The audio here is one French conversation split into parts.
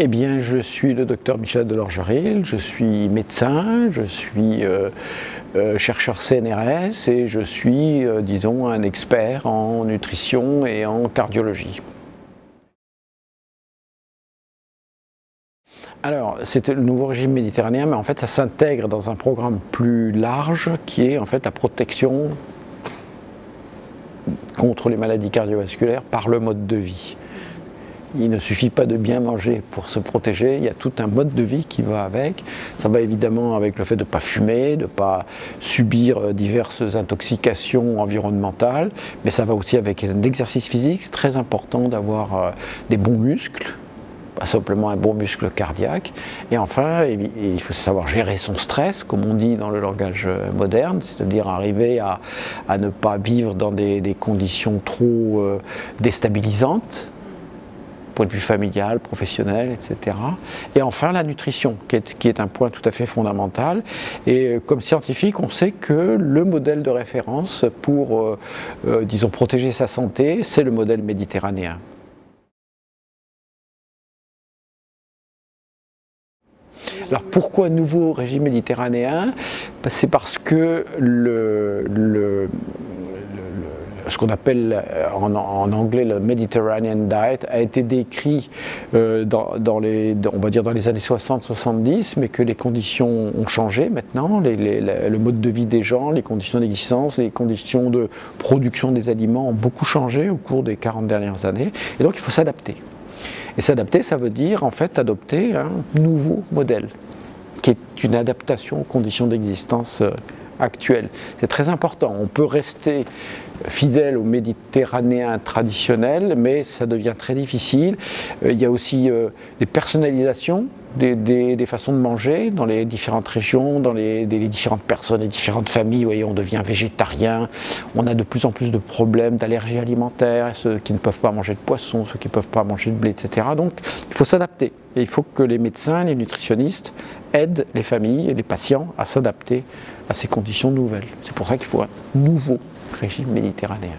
Eh bien, je suis le docteur Michel Delorgeril, je suis médecin, je suis chercheur CNRS et je suis, disons, un expert en nutrition et en cardiologie. Alors, c'était le nouveau régime méditerranéen, mais en fait, ça s'intègre dans un programme plus large qui est en fait la protection contre les maladies cardiovasculaires par le mode de vie. Il ne suffit pas de bien manger pour se protéger, il y a tout un mode de vie qui va avec. Ça va évidemment avec le fait de ne pas fumer, de ne pas subir diverses intoxications environnementales, mais ça va aussi avec l'exercice physique. C'est très important d'avoir des bons muscles, pas simplement un bon muscle cardiaque. Et enfin, il faut savoir gérer son stress, comme on dit dans le langage moderne, c'est-à-dire arriver à ne pas vivre dans des conditions trop déstabilisantes, point de vue familial, professionnel, etc. Et enfin la nutrition, qui est un point tout à fait fondamental. Et comme scientifique, on sait que le modèle de référence pour, disons, protéger sa santé, c'est le modèle méditerranéen. Alors pourquoi nouveau régime méditerranéen? C'est parce que ce qu'on appelle en anglais le Mediterranean Diet a été décrit on va dire dans les années 60-70, mais que les conditions ont changé maintenant, le mode de vie des gens, les conditions d'existence, les conditions de production des aliments ont beaucoup changé au cours des 40 dernières années, et donc il faut s'adapter. Et s'adapter, ça veut dire en fait adopter un nouveau modèle, qui est une adaptation aux conditions d'existence actuelles. C'est très important. On peut rester fidèle au méditerranéen traditionnel, mais ça devient très difficile. Il y a aussi des personnalisations des façons de manger dans les différentes régions, dans les différentes personnes, les différentes familles. Vous voyez, on devient végétarien, on a de plus en plus de problèmes d'allergies alimentaires, ceux qui ne peuvent pas manger de poisson, ceux qui ne peuvent pas manger de blé, etc. Donc il faut s'adapter. Et il faut que les médecins, les nutritionnistes aident les familles et les patients à s'adapter à ces conditions nouvelles. C'est pour ça qu'il faut un nouveau régime méditerranéen.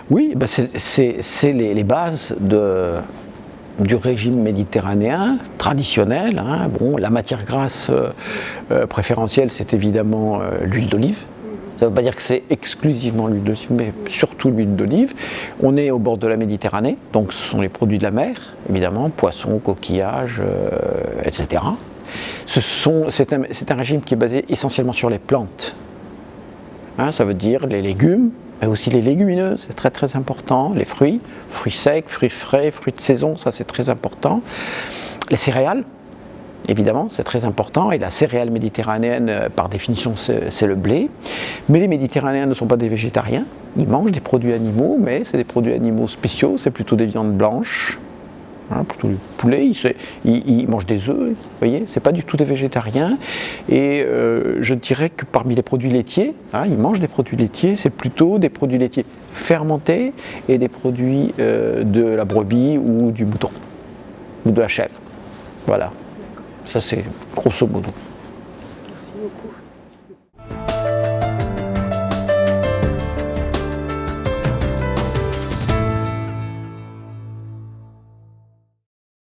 Oui, ben c'est les bases du régime méditerranéen traditionnel. Hein. Bon, la matière grasse préférentielle, c'est évidemment l'huile d'olive. Ça ne veut pas dire que c'est exclusivement l'huile d'olive, mais surtout l'huile d'olive. On est au bord de la Méditerranée, donc ce sont les produits de la mer, évidemment, poissons, coquillages, etc. C'est un régime qui est basé essentiellement sur les plantes. Hein, ça veut dire les légumes, mais aussi les légumineuses, c'est très très important, les fruits secs, fruits frais, fruits de saison, ça c'est très important. Les céréales, évidemment, c'est très important, et la céréale méditerranéenne, par définition, c'est le blé. Mais les Méditerranéens ne sont pas des végétariens, ils mangent des produits animaux, mais c'est des produits animaux spéciaux, c'est plutôt des viandes blanches, hein, plutôt du poulet, ils mangent des œufs, vous voyez, c'est pas du tout des végétariens. Et je dirais que parmi les produits laitiers, hein, ils mangent des produits laitiers, c'est plutôt des produits laitiers fermentés et des produits de la brebis ou du mouton, ou de la chèvre. Voilà. Ça, c'est grosso modo. Merci beaucoup.